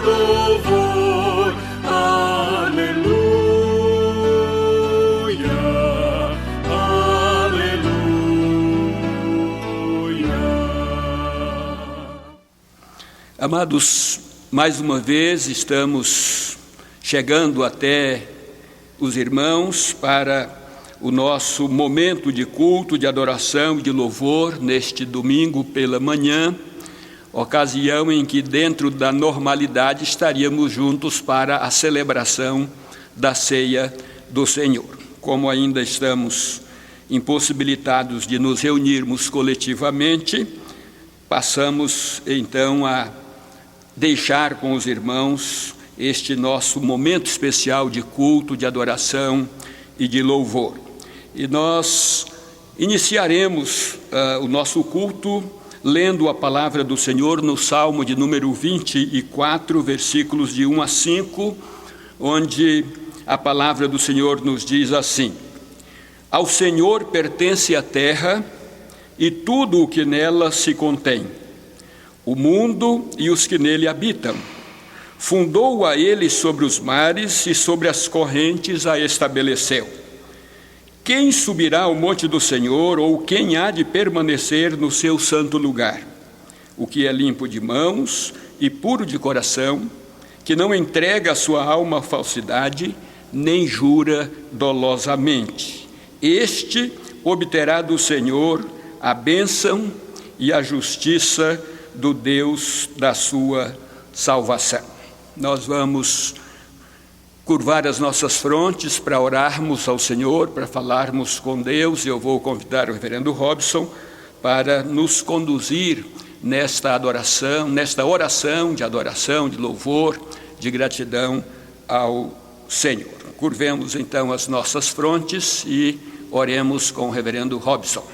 louvor. Aleluia, aleluia. Amados, mais uma vez estamos chegando até os irmãos para o nosso momento de culto, de adoração e de louvor neste domingo pela manhã, ocasião em que, dentro da normalidade, estaríamos juntos para a celebração da ceia do Senhor. Como ainda estamos impossibilitados de nos reunirmos coletivamente, passamos então a deixar com os irmãos este nosso momento especial de culto, de adoração e de louvor. E nós iniciaremos o nosso culto lendo a palavra do Senhor no Salmo de número 24, versículos de 1 a 5, onde a palavra do Senhor nos diz assim: Ao Senhor pertence a terra e tudo o que nela se contém, o mundo e os que nele habitam. Fundou a ele sobre os mares e sobre as correntes a estabeleceu. Quem subirá ao monte do Senhor, ou quem há de permanecer no seu santo lugar? O que é limpo de mãos e puro de coração, que não entrega a sua alma à falsidade, nem jura dolosamente. Este obterá do Senhor a bênção e a justiça do Deus da sua salvação. Nós vamos curvar as nossas frontes para orarmos ao Senhor, para falarmos com Deus. Eu vou convidar o reverendo Robson para nos conduzir nesta adoração, nesta oração de adoração, de louvor, de gratidão ao Senhor. Curvemos então as nossas frontes e oremos com o reverendo Robson.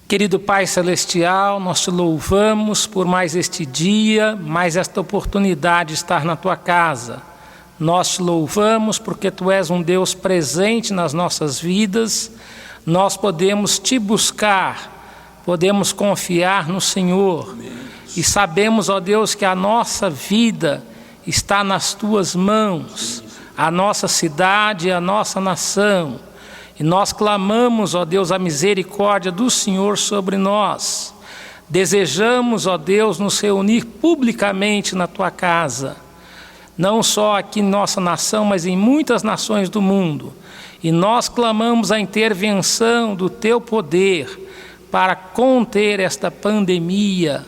Querido Pai Celestial, nós te louvamos por mais este dia, mais esta oportunidade de estar na Tua casa. Nós te louvamos porque Tu és um Deus presente nas nossas vidas. Nós podemos Te buscar, podemos confiar no Senhor. Amém. E sabemos, ó Deus, que a nossa vida está nas Tuas mãos, a nossa cidade, a nossa nação. E nós clamamos, ó Deus, a misericórdia do Senhor sobre nós. Desejamos, ó Deus, nos reunir publicamente na Tua casa, não só aqui em nossa nação, mas em muitas nações do mundo. E nós clamamos a intervenção do Teu poder para conter esta pandemia,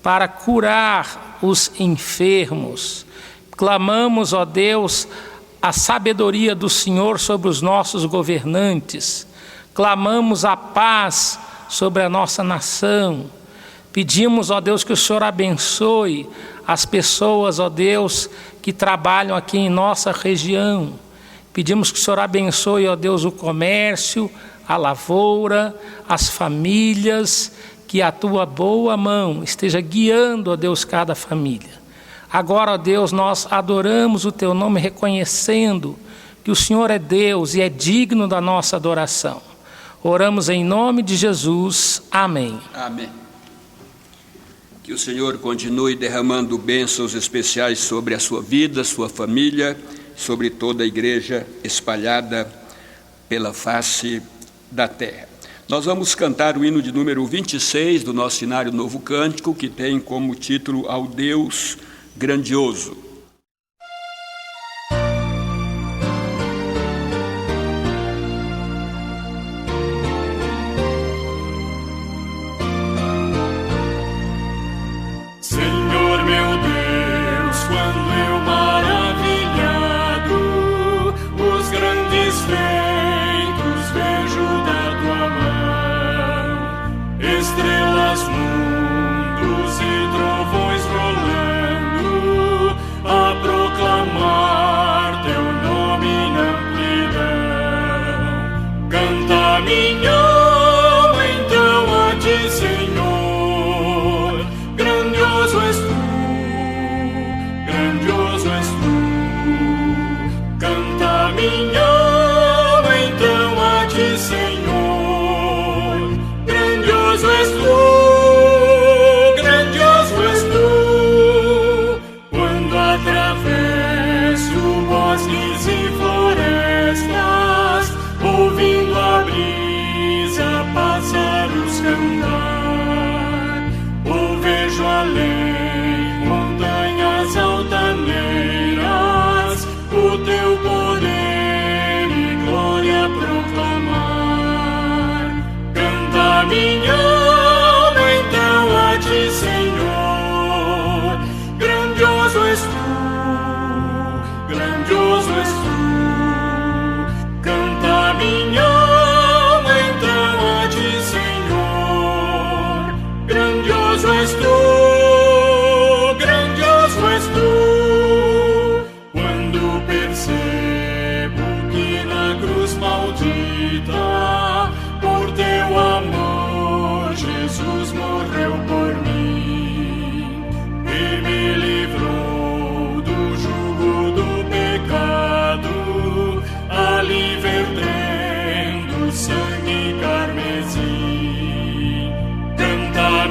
para curar os enfermos. Clamamos, ó Deus, a sabedoria do Senhor sobre os nossos governantes. Clamamos a paz sobre a nossa nação. Pedimos, ó Deus, que o Senhor abençoe as pessoas, ó Deus, que trabalham aqui em nossa região. Pedimos que o Senhor abençoe, ó Deus, o comércio, a lavoura, as famílias, que a Tua boa mão esteja guiando, ó Deus, cada família. Agora, ó Deus, nós adoramos o Teu nome, reconhecendo que o Senhor é Deus e é digno da nossa adoração. Oramos em nome de Jesus. Amém. Amém. Que o Senhor continue derramando bênçãos especiais sobre a sua vida, sua família, sobre toda a igreja espalhada pela face da terra. Nós vamos cantar o hino de número 26 do nosso Cenário Novo Cântico, que tem como título Ao Deus Grandioso. Senhor meu Deus, quando eu maravilhado os grandes feitos vejo da Tua mão, estrelas, mundos e trovões rolando,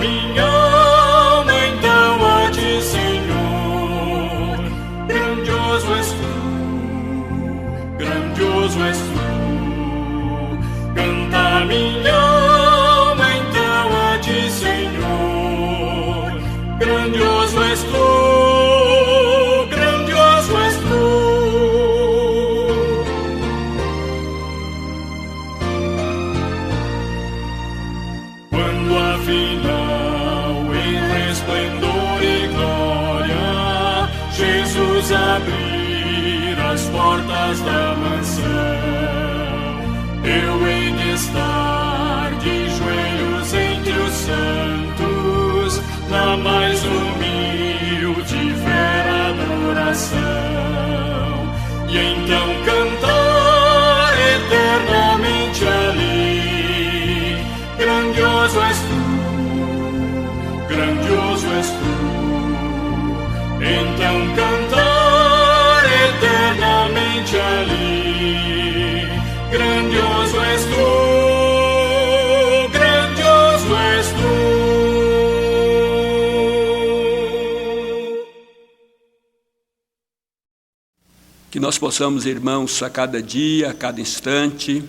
minha alma então a ti, Senhor. Grandioso és tu, grandioso és tu. Canta minha alma então a ti, Senhor. Grandioso és tu, grandioso és tu. Quando afinal em resplendor e glória Jesus abrir as portas da mansão, eu hei de estar de joelhos entre os santos, na mais humilde vera adoração, e então cantar eternamente ali. Grandioso és tu, grandioso és tu. Então cantar eternamente ali. Grandioso és tu, grandioso és tu. Que nós possamos, irmãos, a cada dia, a cada instante,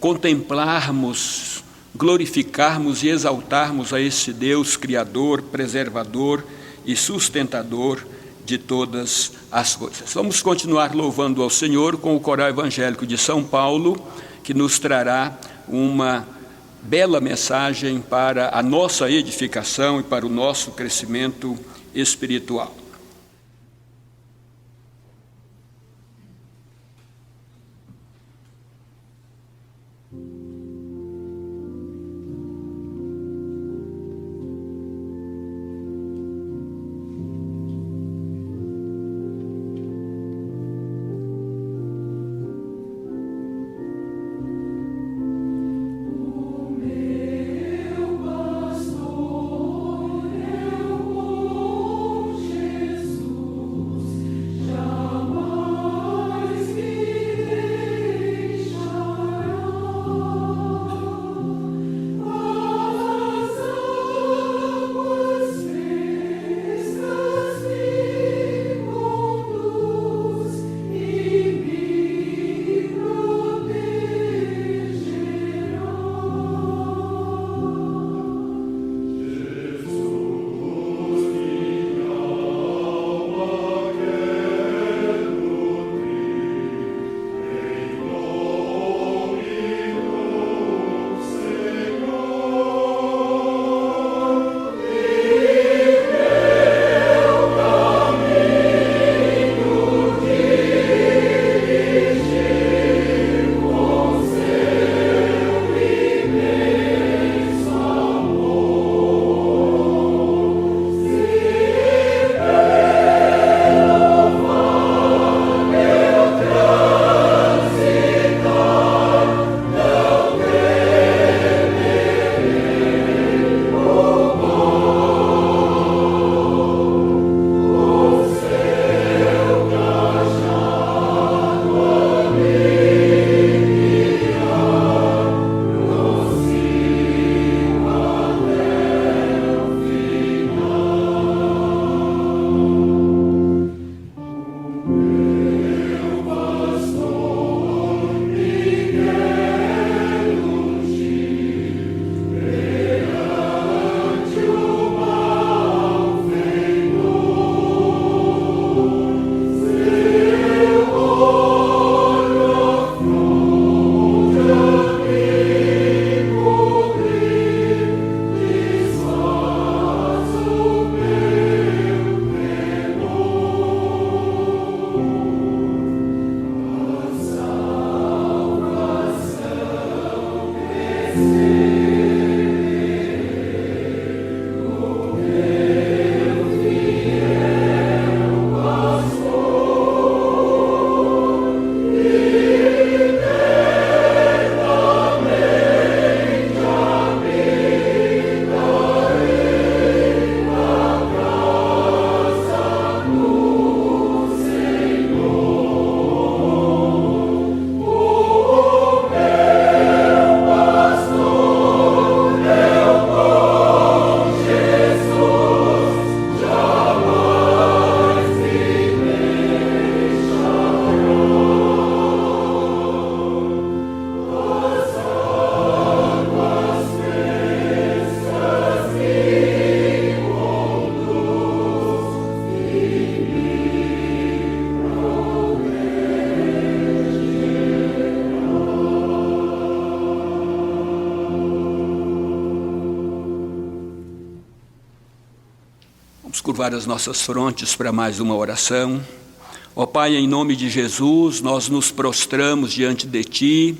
contemplarmos, glorificarmos e exaltarmos a esse Deus Criador, preservador e sustentador de todas as coisas. Vamos continuar louvando ao Senhor com o Coral Evangélico de São Paulo, que nos trará uma bela mensagem para a nossa edificação e para o nosso crescimento espiritual. curvar as nossas frontes para mais uma oração. Ó Pai, em nome de Jesus, nós nos prostramos diante de Ti,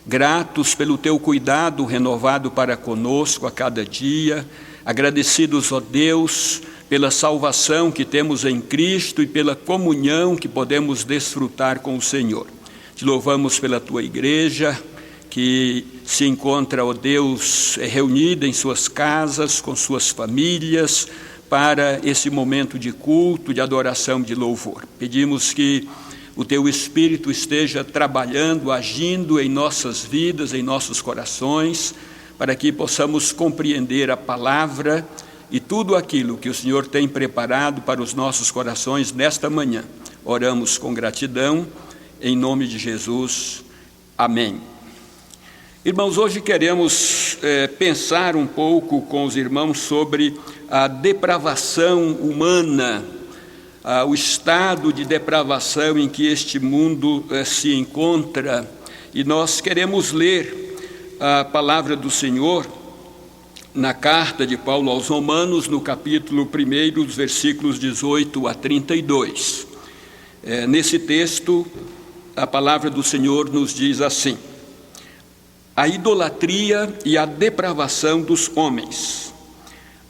gratos pelo Teu cuidado renovado para conosco a cada dia, agradecidos, ó Deus, pela salvação que temos em Cristo e pela comunhão que podemos desfrutar com o Senhor. Te louvamos pela Tua igreja, que se encontra, ó Deus, reunida em suas casas, com suas famílias, para esse momento de culto, de adoração, de louvor. Pedimos que o Teu Espírito esteja trabalhando, agindo em nossas vidas, em nossos corações, para que possamos compreender a palavra e tudo aquilo que o Senhor tem preparado para os nossos corações nesta manhã. Oramos com gratidão, em nome de Jesus. Amém. Irmãos, hoje queremos pensar um pouco com os irmãos sobre a depravação humana, o estado de depravação em que este mundo se encontra. E nós queremos ler a palavra do Senhor na carta de Paulo aos Romanos, no capítulo 1, os versículos 18 a 32. Nesse texto, a palavra do Senhor nos diz assim: a idolatria e a depravação dos homens.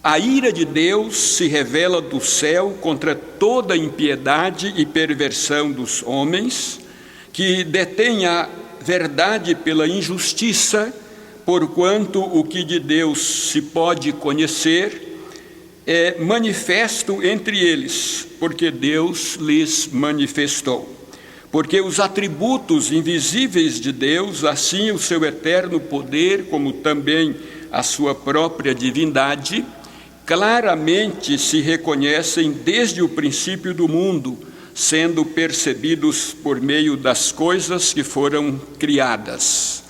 A ira de Deus se revela do céu contra toda impiedade e perversão dos homens, que detêm a verdade pela injustiça, porquanto o que de Deus se pode conhecer é manifesto entre eles, porque Deus lhes manifestou. Porque os atributos invisíveis de Deus, assim o seu eterno poder, como também a sua própria divindade, claramente se reconhecem desde o princípio do mundo, sendo percebidos por meio das coisas que foram criadas.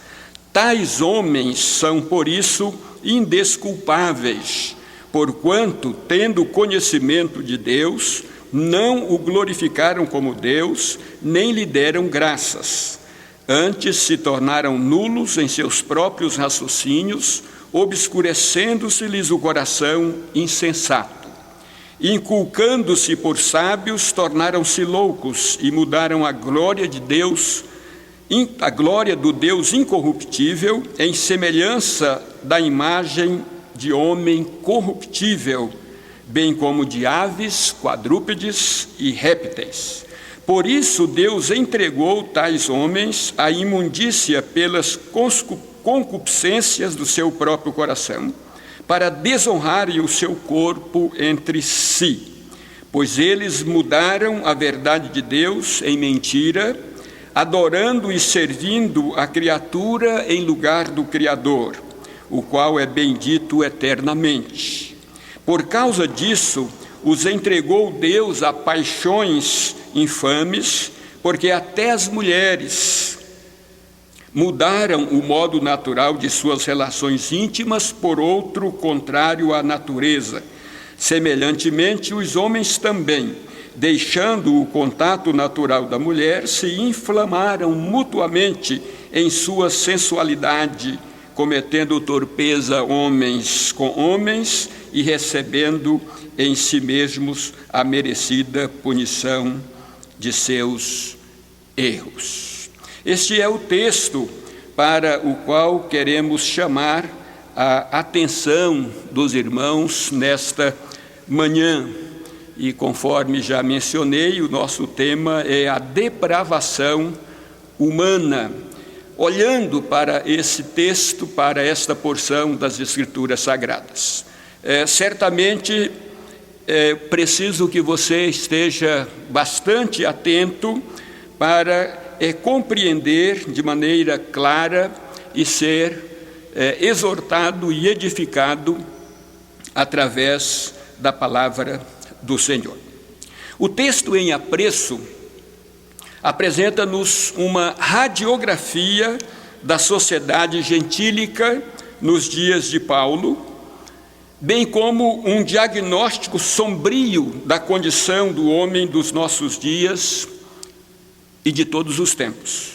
Tais homens são, por isso, indesculpáveis, porquanto, tendo conhecimento de Deus, não o glorificaram como Deus, nem lhe deram graças. Antes se tornaram nulos em seus próprios raciocínios, obscurecendo-se-lhes o coração insensato. Inculcando-se por sábios, tornaram-se loucos e mudaram a glória de Deus, a glória do Deus incorruptível, em semelhança da imagem de homem corruptível, bem como de aves, quadrúpedes e répteis. Por isso Deus entregou tais homens à imundícia pelas concupiscências do seu próprio coração, para desonrarem o seu corpo entre si. Pois eles mudaram a verdade de Deus em mentira, adorando e servindo a criatura em lugar do Criador, o qual é bendito eternamente. Por causa disso, os entregou Deus a paixões infames, porque até as mulheres mudaram o modo natural de suas relações íntimas por outro contrário à natureza. Semelhantemente, os homens também, deixando o contato natural da mulher, se inflamaram mutuamente em sua sensualidade, cometendo torpeza homens com homens e recebendo em si mesmos a merecida punição de seus erros. Este é o texto para o qual queremos chamar a atenção dos irmãos nesta manhã. E conforme já mencionei, o nosso tema é a depravação humana. Olhando para esse texto, para esta porção das Escrituras Sagradas, certamente preciso que você esteja bastante atento para compreender de maneira clara e ser exortado e edificado através da palavra do Senhor. O texto em apreço apresenta-nos uma radiografia da sociedade gentílica nos dias de Paulo, bem como um diagnóstico sombrio da condição do homem dos nossos dias e de todos os tempos.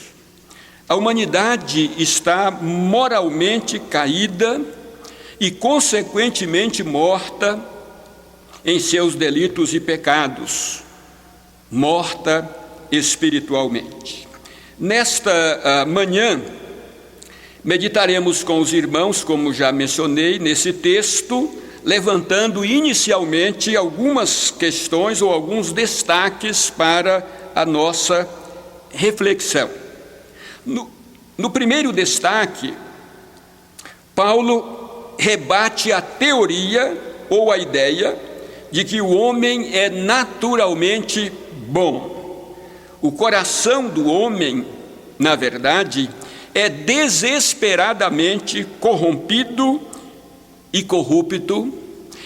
A humanidade está moralmente caída e, consequentemente, morta em seus delitos e pecados, morta espiritualmente. Nesta manhã, meditaremos com os irmãos, como já mencionei, nesse texto, levantando inicialmente algumas questões ou alguns destaques para a nossa reflexão. No primeiro destaque, Paulo rebate a teoria ou a ideia de que o homem é naturalmente bom. O coração do homem, na verdade, é desesperadamente corrompido e corrupto,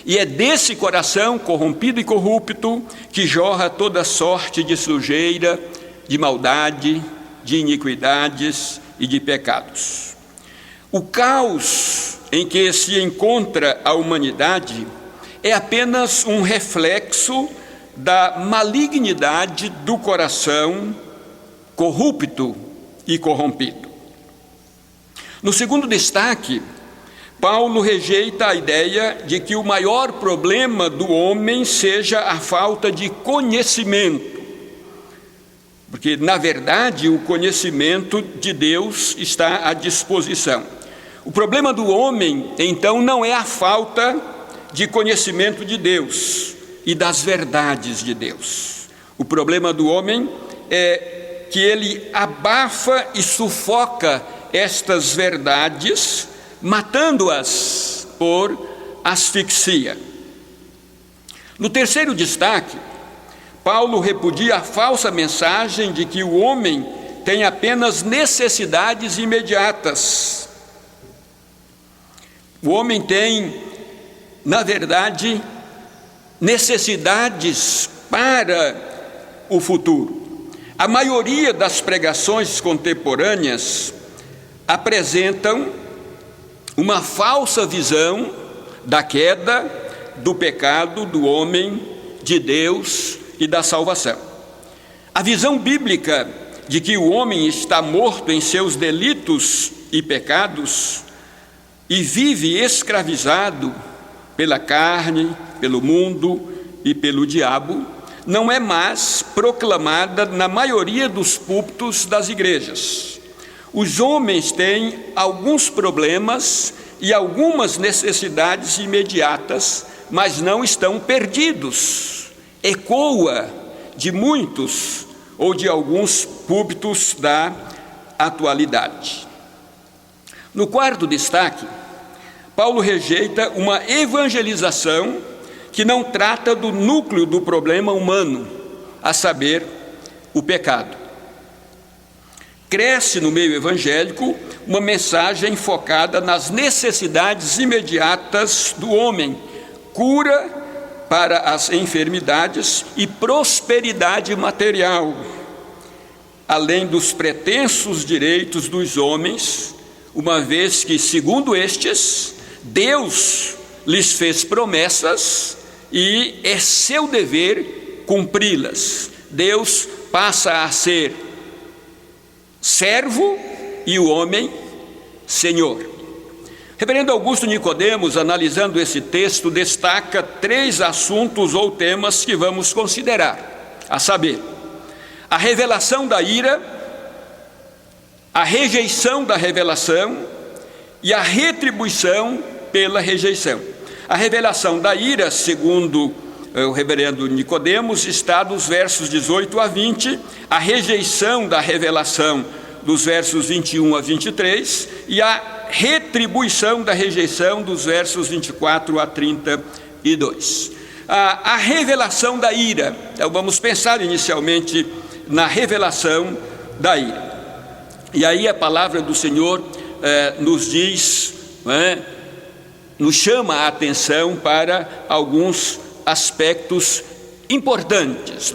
e é desse coração corrompido e corrupto que jorra toda sorte de sujeira, de maldade, de iniquidades e de pecados. O caos em que se encontra a humanidade é apenas um reflexo da malignidade do coração corrupto e corrompido. No segundo destaque, Paulo rejeita a ideia de que o maior problema do homem seja a falta de conhecimento, porque, na verdade, o conhecimento de Deus está à disposição. O problema do homem, então, não é a falta de conhecimento de Deus e das verdades de Deus. O problema do homem é que ele abafa e sufoca estas verdades, matando-as por asfixia. No terceiro destaque, Paulo repudia a falsa mensagem de que o homem tem apenas necessidades imediatas. O homem tem, na verdade, necessidades para o futuro. A maioria das pregações contemporâneas apresentam uma falsa visão da queda, do pecado, do homem, de Deus e da salvação. A visão bíblica de que o homem está morto em seus delitos e pecados e vive escravizado pela carne, pelo mundo e pelo diabo, não é mais proclamada na maioria dos púlpitos das igrejas. Os homens têm alguns problemas e algumas necessidades imediatas, mas não estão perdidos. Ecoa de muitos ou de alguns púlpitos da atualidade. No quarto destaque, Paulo rejeita uma evangelização que não trata do núcleo do problema humano, a saber, o pecado. Cresce no meio evangélico uma mensagem focada nas necessidades imediatas do homem, cura para as enfermidades e prosperidade material, além dos pretensos direitos dos homens, uma vez que, segundo estes, Deus lhes fez promessas e é seu dever cumpri-las. Deus passa a ser servo e o homem senhor. Reverendo Augusto Nicodemos, analisando esse texto, destaca 3 assuntos ou temas que vamos considerar, a saber, a revelação da ira, a rejeição da revelação e a retribuição pela rejeição. A revelação da ira, segundo o reverendo Nicodemos, está dos versos 18 a 20, a rejeição da revelação dos versos 21 a 23 e a retribuição da rejeição dos versos 24 a 32. A revelação da ira, então vamos pensar inicialmente na revelação da ira. E aí a palavra do Senhor nos diz, nos chama a atenção para alguns aspectos importantes,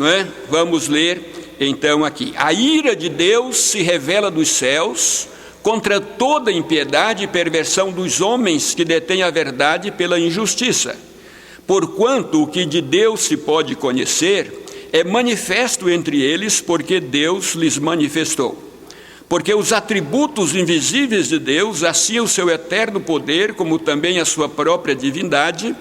Vamos ler então aqui. A ira de Deus se revela dos céus contra toda impiedade e perversão dos homens que detêm a verdade pela injustiça. Porquanto o que de Deus se pode conhecer é manifesto entre eles, porque Deus lhes manifestou. Porque os atributos invisíveis de Deus, assim o seu eterno poder, como também a sua própria divindade,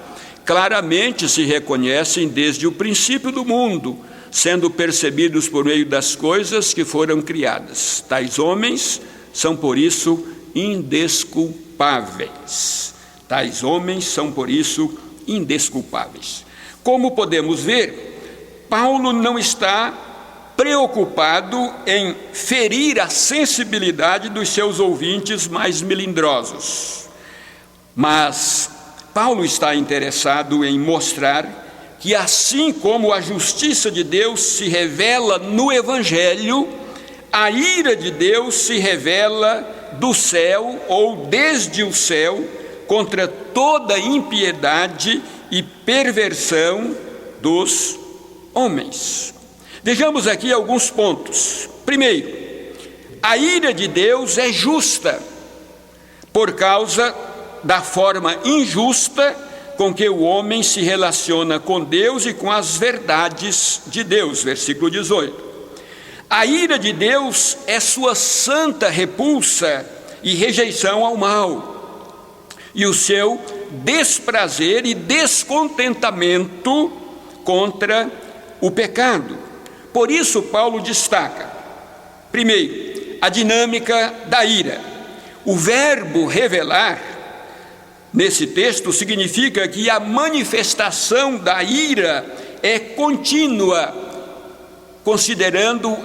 claramente se reconhecem desde o princípio do mundo, sendo percebidos por meio das coisas que foram criadas. Tais homens são, por isso, indesculpáveis. Tais homens são, por isso, indesculpáveis. Como podemos ver, Paulo não está preocupado em ferir a sensibilidade dos seus ouvintes mais melindrosos. Mas Paulo está interessado em mostrar que, assim como a justiça de Deus se revela no Evangelho, a ira de Deus se revela do céu ou desde o céu contra toda impiedade e perversão dos homens. Vejamos aqui alguns pontos. Primeiro, a ira de Deus é justa por causa da forma injusta com que o homem se relaciona com Deus e com as verdades de Deus. Versículo 18. A ira de Deus é sua santa repulsa e rejeição ao mal, e o seu desprazer e descontentamento contra o pecado. Por isso, Paulo destaca, primeiro, a dinâmica da ira. O verbo revelar, nesse texto, significa que a manifestação da ira é contínua, considerando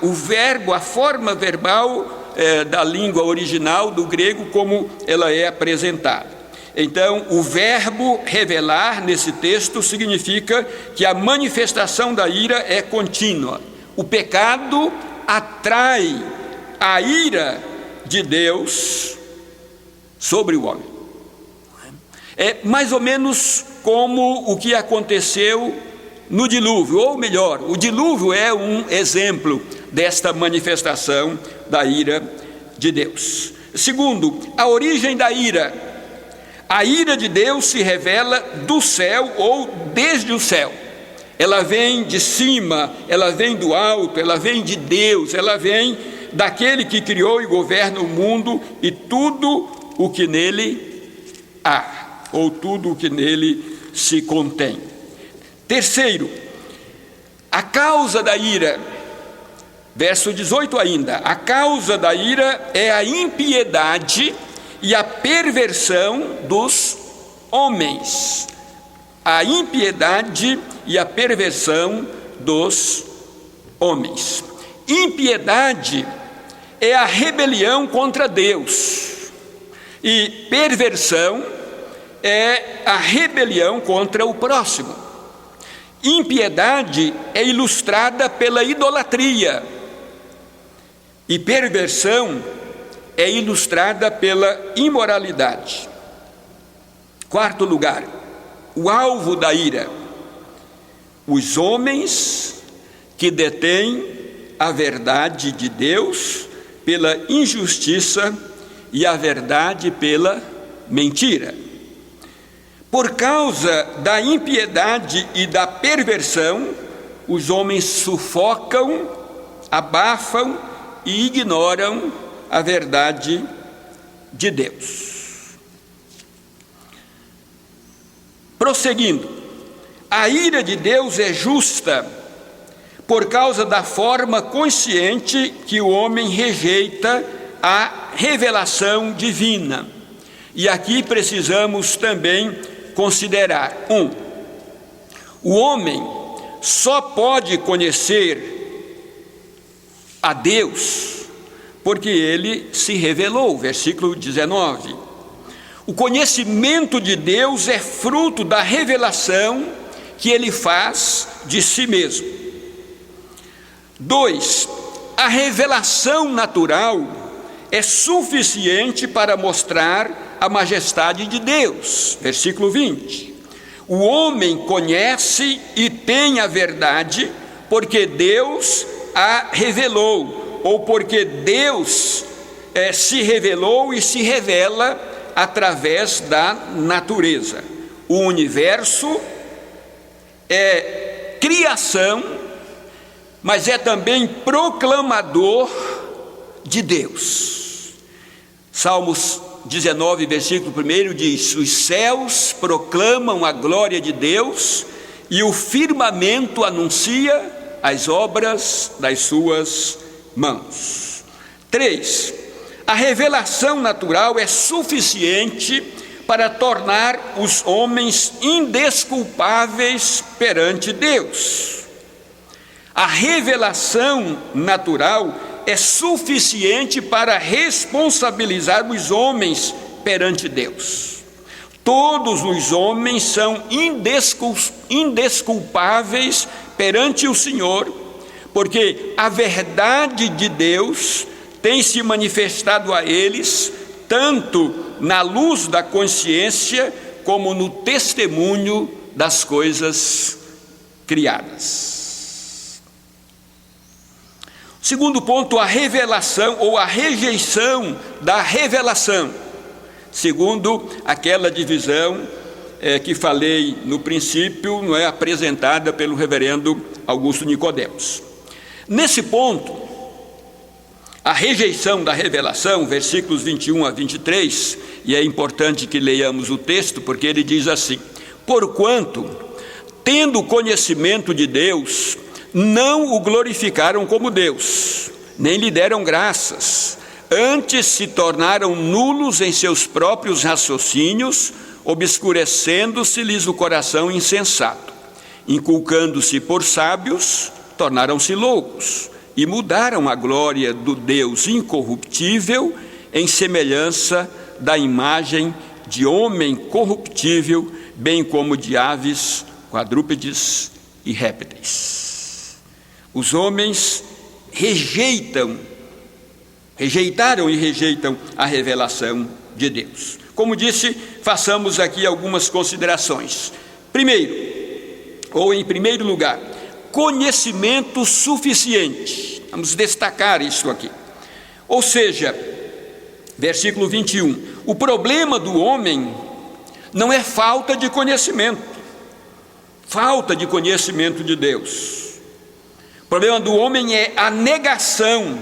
o verbo, a forma verbal da língua original do grego, como ela é apresentada. Então, o verbo revelar nesse texto significa que a manifestação da ira é contínua. O pecado atrai a ira de Deus sobre o homem. É mais ou menos como o que aconteceu no dilúvio, ou melhor, o dilúvio é um exemplo desta manifestação da ira de Deus. Segundo, a origem da ira. A ira de Deus se revela do céu ou desde o céu. Ela vem de cima, ela vem do alto, ela vem de Deus, ela vem daquele que criou e governa o mundo e tudo o que nele há, ou tudo o que nele se contém. Terceiro, a causa da ira. Verso 18 ainda, a causa da ira é a impiedade e a perversão dos homens. A impiedade e a perversão dos homens. Impiedade é a rebelião contra Deus, e perversão é a rebelião contra o próximo. Impiedade é ilustrada pela idolatria, e perversão é ilustrada pela imoralidade. Quarto lugar, o alvo da ira: os homens que detêm a verdade de Deus pela injustiça e a verdade pela mentira. Por causa da impiedade e da perversão, os homens sufocam, abafam e ignoram a verdade de Deus. Prosseguindo, a ira de Deus é justa por causa da forma consciente que o homem rejeita a revelação divina. E aqui precisamos também considerar: o homem só pode conhecer a Deus porque ele se revelou. Versículo 19. O conhecimento de Deus é fruto da revelação que ele faz de si mesmo. 2. A revelação natural é suficiente para mostrar a majestade de Deus. Versículo 20. O homem conhece e tem a verdade porque Deus a revelou, ou porque Deus se revelou e se revela através da natureza. O universo é criação, mas é também proclamador de Deus. Salmos 19, versículo 1 diz: os céus proclamam a glória de Deus e o firmamento anuncia as obras das suas mãos. 3. A revelação natural é suficiente para tornar os homens indesculpáveis perante Deus. A revelação natural é suficiente para responsabilizar os homens perante Deus. Todos os homens são indesculpáveis perante o Senhor, porque a verdade de Deus tem se manifestado a eles, tanto na luz da consciência, como no testemunho das coisas criadas. Segundo ponto, a revelação ou a rejeição da revelação, segundo aquela divisão que falei no princípio, não é, apresentada pelo reverendo Augusto Nicodemos. Nesse ponto, a rejeição da revelação, versículos 21 a 23, e é importante que leiamos o texto, porque ele diz assim: porquanto, tendo conhecimento de Deus, não o glorificaram como Deus, nem lhe deram graças, antes se tornaram nulos em seus próprios raciocínios, obscurecendo-se-lhes o coração insensato. Inculcando-se por sábios, tornaram-se loucos, e mudaram a glória do Deus incorruptível em semelhança da imagem de homem corruptível, bem como de aves, quadrúpedes e répteis. Os homens rejeitam e rejeitam a revelação de Deus. Como disse, façamos aqui algumas considerações. Em primeiro lugar, conhecimento suficiente. Vamos destacar isso aqui. Ou seja, versículo 21, o problema do homem não é falta de conhecimento de Deus. O problema do homem é a negação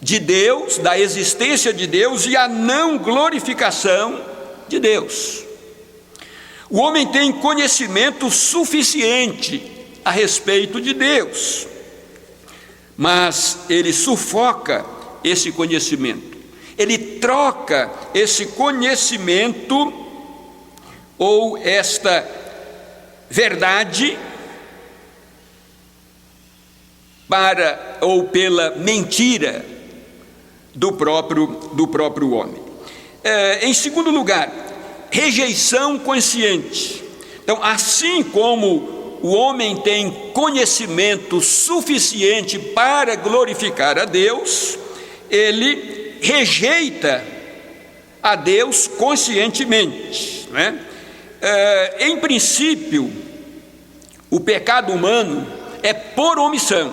de Deus, da existência de Deus, e a não glorificação de Deus. O homem tem conhecimento suficiente a respeito de Deus, mas ele sufoca esse conhecimento, ele troca esse conhecimento ou esta verdade pela mentira do próprio homem. Em segundo lugar, rejeição consciente. Então, assim como o homem tem conhecimento suficiente para glorificar a Deus, ele rejeita a Deus conscientemente, não é? Em princípio, o pecado humano é por omissão,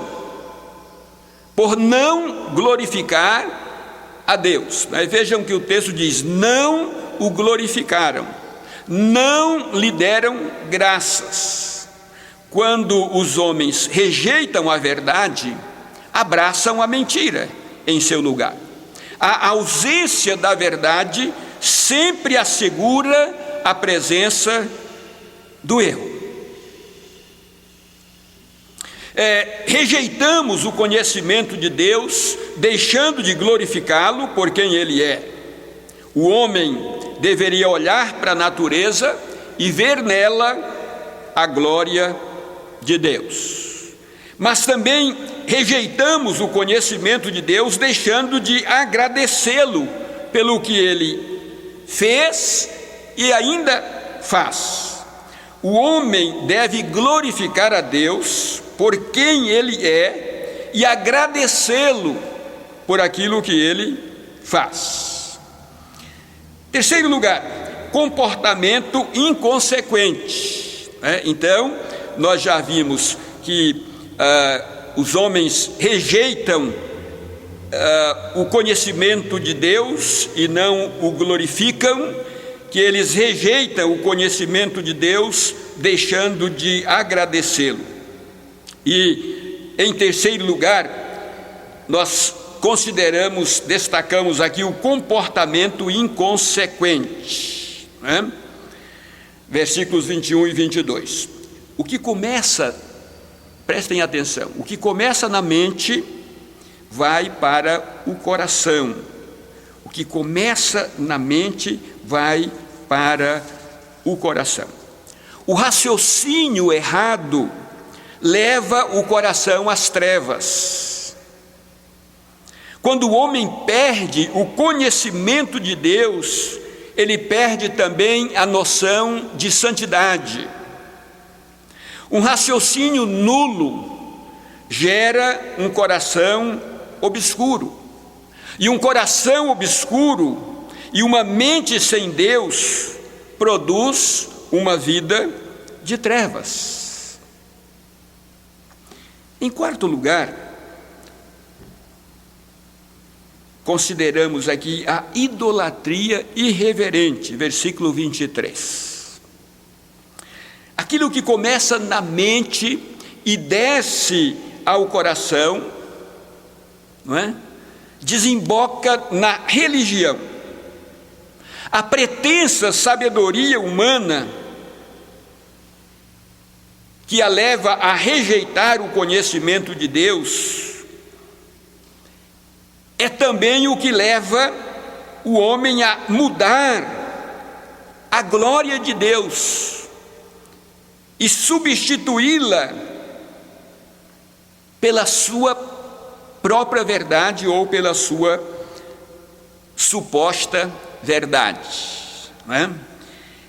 por não glorificar a Deus. Mas vejam que o texto diz: não o glorificaram, não lhe deram graças. Quando os homens rejeitam a verdade, abraçam a mentira em seu lugar. A ausência da verdade sempre assegura a presença do erro. Rejeitamos o conhecimento de Deus, deixando de glorificá-lo por quem Ele é. O homem deveria olhar para a natureza e ver nela a glória de Deus. Mas também rejeitamos o conhecimento de Deus, deixando de agradecê-lo pelo que Ele fez e ainda faz. O homem deve glorificar a Deus por quem Ele é e agradecê-lo por aquilo que Ele faz. Terceiro lugar, comportamento inconsequente. Então, nós já vimos que os homens rejeitam o conhecimento de Deus e não o glorificam, que eles rejeitam o conhecimento de Deus, deixando de agradecê-lo. E, em terceiro lugar, nós destacamos aqui o comportamento inconsequente, né? Versículos 21 e 22. O que começa, prestem atenção, o que começa na mente vai para o coração. O que começa na mente vai para o coração. O raciocínio errado leva o coração às trevas. Quando o homem perde o conhecimento de Deus, ele perde também a noção de santidade. Um raciocínio nulo gera um coração obscuro. E um coração obscuro e uma mente sem Deus produz uma vida de trevas. Em quarto lugar, consideramos aqui a idolatria irreverente, versículo 23. Aquilo que começa na mente e desce ao coração, não é? Desemboca na religião. A pretensa sabedoria humana que a leva a rejeitar o conhecimento de Deus é também o que leva o homem a mudar a glória de Deus e substituí-la pela sua própria verdade ou pela sua suposta verdade, não é?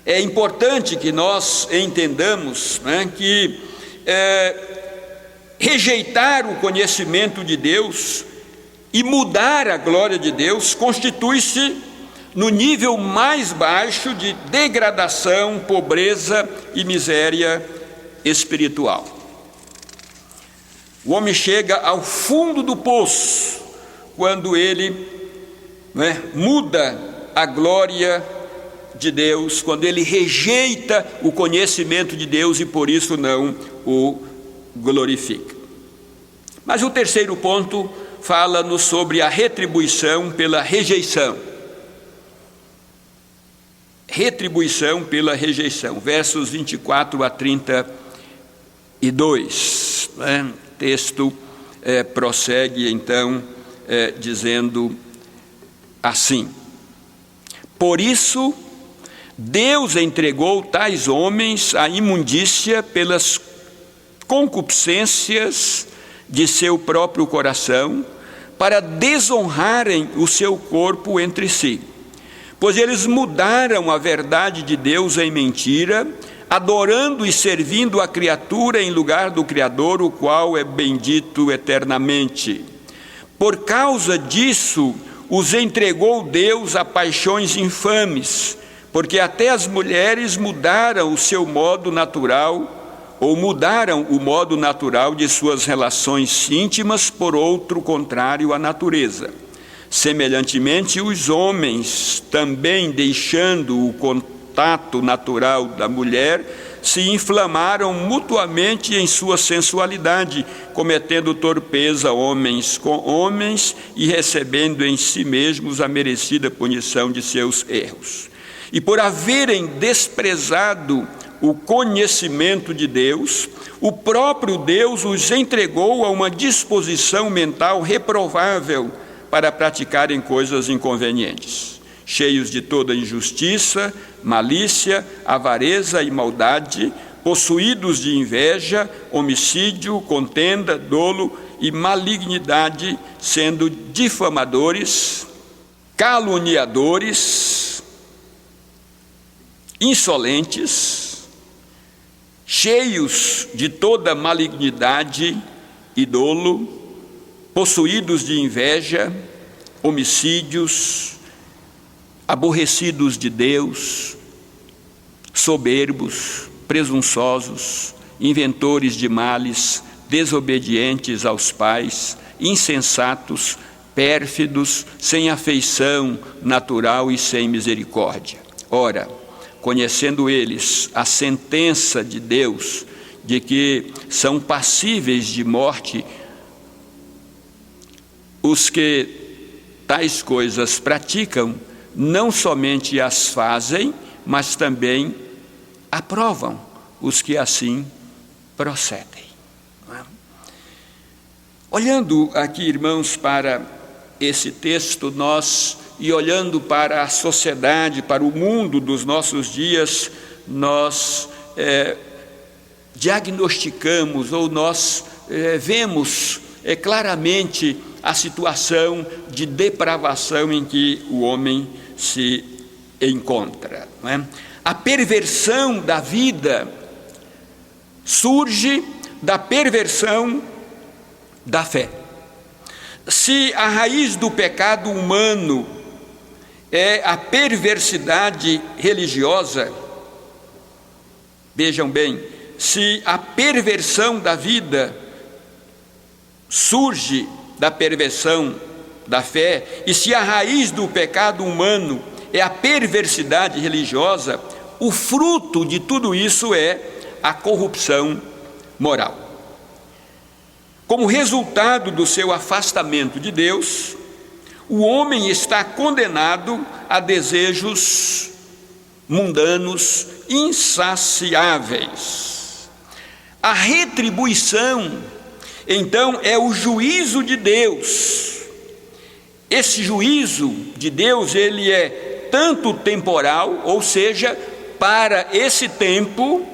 É importante que nós entendamos, não é, que rejeitar o conhecimento de Deus e mudar a glória de Deus constitui-se no nível mais baixo de degradação, pobreza e miséria espiritual. O homem chega ao fundo do poço quando ele, não é, muda a glória de Deus, quando ele rejeita o conhecimento de Deus e por isso não o glorifica. Mas o terceiro ponto fala-nos sobre a retribuição pela rejeição. Retribuição pela rejeição, versos 24 a 32. Né? O texto prossegue então dizendo assim: por isso Deus entregou tais homens à imundícia pelas concupiscências de seu próprio coração, para desonrarem o seu corpo entre si. Pois eles mudaram a verdade de Deus em mentira, adorando e servindo a criatura em lugar do Criador, o qual é bendito eternamente. Por causa disso, os entregou Deus a paixões infames, porque até as mulheres mudaram o seu modo natural, ou mudaram o modo natural de suas relações íntimas por outro contrário à natureza. Semelhantemente, os homens, também deixando o contato natural da mulher, se inflamaram mutuamente em sua sensualidade, cometendo torpeza homens com homens e recebendo em si mesmos a merecida punição de seus erros. E por haverem desprezado o conhecimento de Deus, o próprio Deus os entregou a uma disposição mental reprovável para praticarem coisas inconvenientes, cheios de toda injustiça, malícia, avareza e maldade, possuídos de inveja, homicídio, contenda, dolo e malignidade, sendo difamadores, caluniadores, insolentes, cheios de toda malignidade e dolo, possuídos de inveja, homicídios, aborrecidos de Deus, soberbos, presunçosos, inventores de males, desobedientes aos pais, insensatos, pérfidos, sem afeição natural e sem misericórdia. Ora, conhecendo eles a sentença de Deus de que são passíveis de morte os que tais coisas praticam não somente as fazem, mas também aprovam os que assim procedem. Olhando aqui, irmãos, para esse texto, e olhando para a sociedade, para o mundo dos nossos dias, nós diagnosticamos ou nós vemos claramente a situação de depravação em que o homem se encontra. Não é? A perversão da vida surge da perversão da fé. Se a raiz do pecado humano é a perversidade religiosa, vejam bem, se a perversão da vida surge da perversão da fé, e se a raiz do pecado humano é a perversidade religiosa, o fruto de tudo isso é a corrupção moral. Como resultado do seu afastamento de Deus, o homem está condenado a desejos mundanos insaciáveis. A retribuição, então, é o juízo de Deus. Esse juízo de Deus, ele é tanto temporal, ou seja, para esse tempo,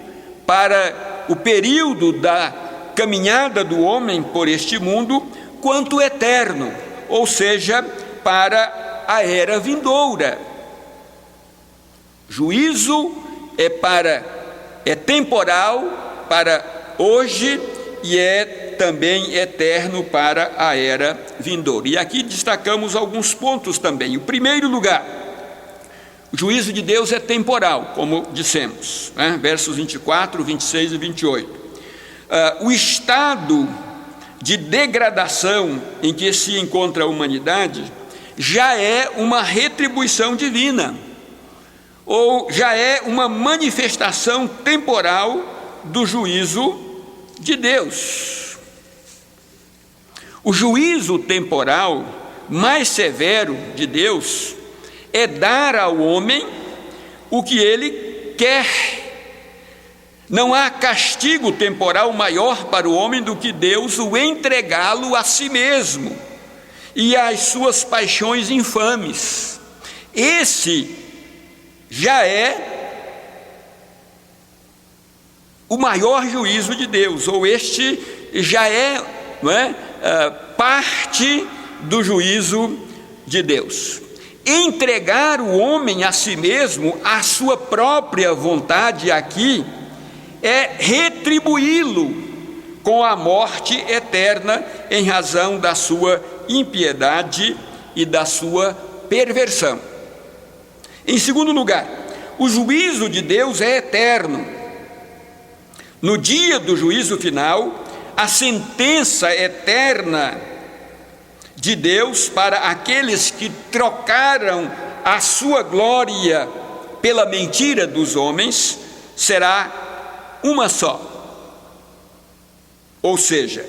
para o período da caminhada do homem por este mundo, quanto eterno, ou seja, para a era vindoura. Juízo é temporal para hoje e é também eterno para a era vindoura. E aqui destacamos alguns pontos também. Em primeiro lugar, o juízo de Deus é temporal, como dissemos, né? Versos 24, 26 e 28. O estado de degradação em que se encontra a humanidade já é uma retribuição divina, ou já é uma manifestação temporal do juízo de Deus. O juízo temporal mais severo de Deus é dar ao homem o que ele quer. Não há castigo temporal maior para o homem do que Deus o entregá-lo a si mesmo e às suas paixões infames. Esse já é o maior juízo de Deus, ou este já é, parte do juízo de Deus. Entregar o homem a si mesmo, à sua própria vontade aqui, é retribuí-lo com a morte eterna em razão da sua impiedade e da sua perversão. Em segundo lugar, o juízo de Deus é eterno. No dia do juízo final, a sentença eterna de Deus para aqueles que trocaram a sua glória pela mentira dos homens será uma só. Ou seja,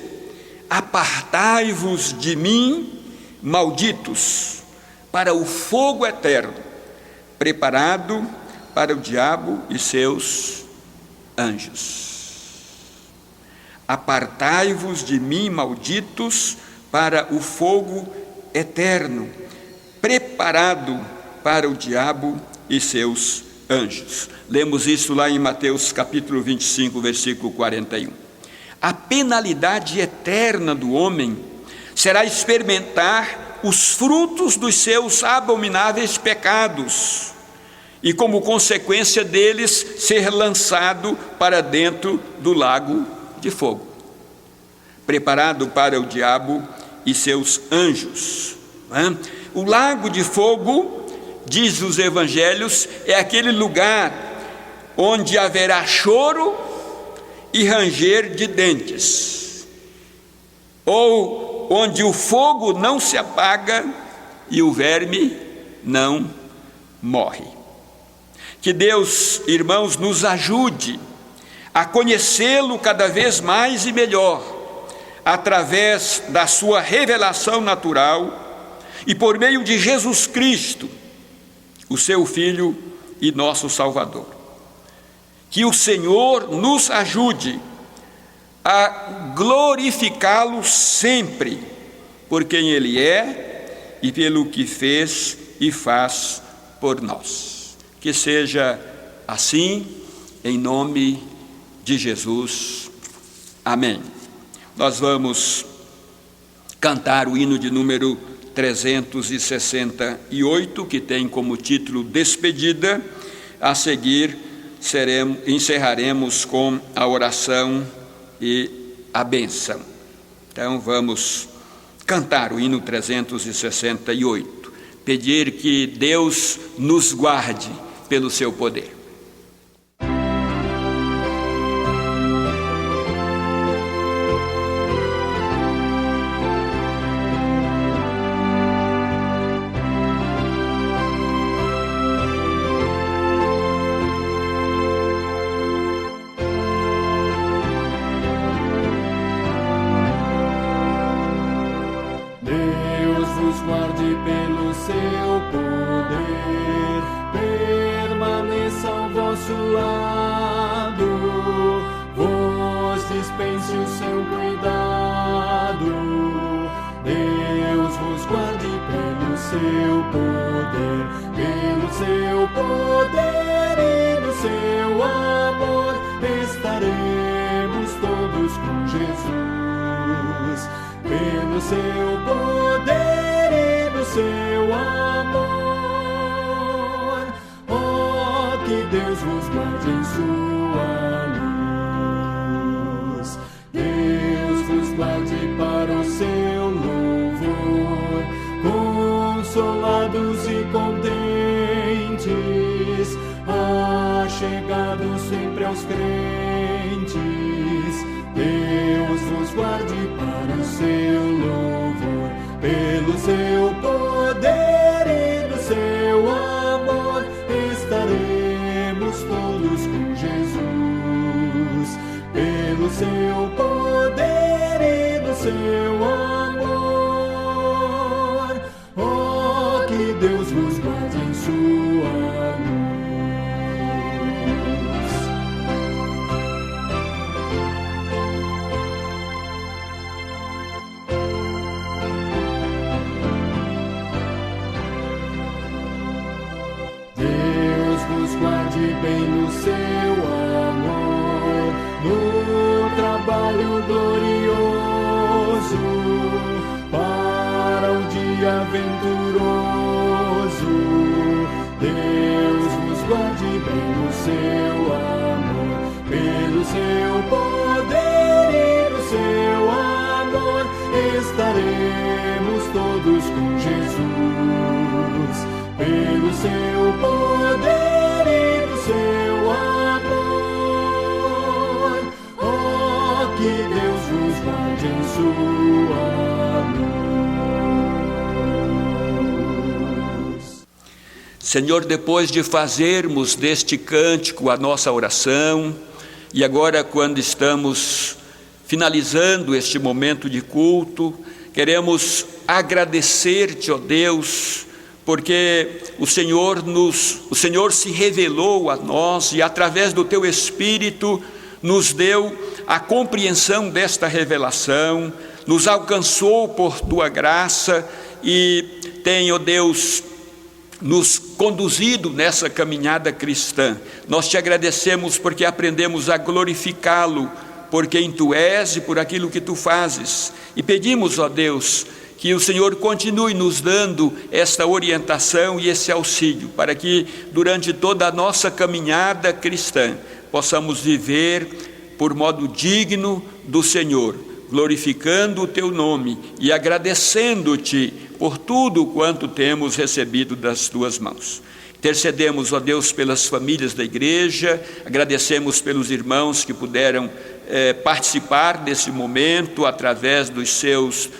apartai-vos de mim, malditos, para o fogo eterno, preparado para o diabo e seus anjos. Apartai-vos de mim, malditos, para o fogo eterno, preparado para o diabo e seus anjos. Lemos isso lá em Mateus capítulo 25, versículo 41. A penalidade eterna do homem será experimentar os frutos dos seus abomináveis pecados e, como consequência deles, ser lançado para dentro do lago de fogo, preparado para o diabo e seus anjos. O lago de fogo, diz os evangelhos, é aquele lugar onde haverá choro e ranger de dentes, ou onde o fogo não se apaga e o verme não morre. Que Deus, irmãos, nos ajude a conhecê-lo cada vez mais e melhor, através da sua revelação natural e por meio de Jesus Cristo, o seu Filho e nosso Salvador. Que o Senhor nos ajude a glorificá-lo sempre por quem Ele é e pelo que fez e faz por nós. Que seja assim, em nome de Jesus. Amém. Nós vamos cantar o hino de número 368, que tem como título Despedida. A seguir, encerraremos com a oração e a bênção. Então, vamos cantar o hino 368, pedir que Deus nos guarde pelo seu poder. Consolados e contentes, achegados sempre aos crentes, Deus vos guarde para o seu louvor, pelo seu poder e no seu amor, estaremos todos com Jesus, pelo seu poder e no seu amor. Que Deus vos guarde em sua luz. Deus vos guarde bem no seu amor, no trabalho glorioso, para o dia venturoso. Deus vos guarde bem no seu amor, pelo seu poder e no seu amor, estaremos todos com Jesus, pelo seu poder e no seu amor. Oh, que Deus vos guarde em sua Senhor, depois de fazermos deste cântico a nossa oração, e agora quando estamos finalizando este momento de culto, queremos agradecer-te, ó Deus, porque o Senhor se revelou a nós e através do teu Espírito nos deu a compreensão desta revelação, nos alcançou por tua graça e tem, ó Deus, nos conduzido nessa caminhada cristã. Nós te agradecemos porque aprendemos a glorificá-lo por quem tu és e por aquilo que tu fazes. E pedimos, ó Deus, que o Senhor continue nos dando esta orientação e esse auxílio, para que durante toda a nossa caminhada cristã possamos viver por modo digno do Senhor, glorificando o teu nome e agradecendo-te por tudo quanto temos recebido das tuas mãos. Intercedemos, ó Deus, pelas famílias da igreja, agradecemos pelos irmãos que puderam participar desse momento através dos seus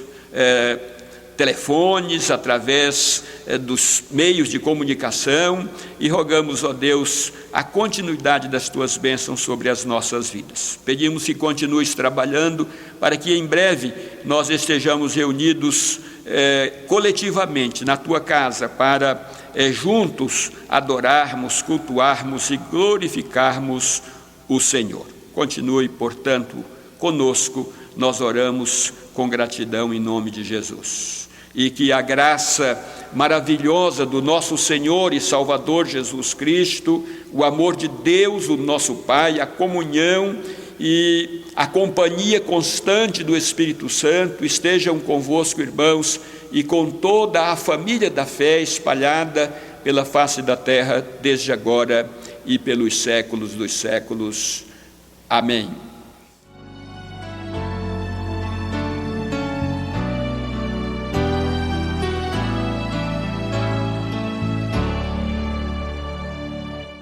telefones, através dos meios de comunicação, e rogamos, ó Deus, a continuidade das Tuas bênçãos sobre as nossas vidas. Pedimos que continues trabalhando para que em breve nós estejamos reunidos coletivamente na Tua casa para juntos adorarmos, cultuarmos e glorificarmos o Senhor. Continue, portanto, conosco, nós oramos com gratidão em nome de Jesus. E que a graça maravilhosa do nosso Senhor e Salvador Jesus Cristo, o amor de Deus, o nosso Pai, a comunhão e a companhia constante do Espírito Santo estejam convosco, irmãos, e com toda a família da fé espalhada pela face da terra, desde agora e pelos séculos dos séculos. Amém.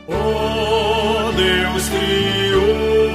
Ó Deus triuno,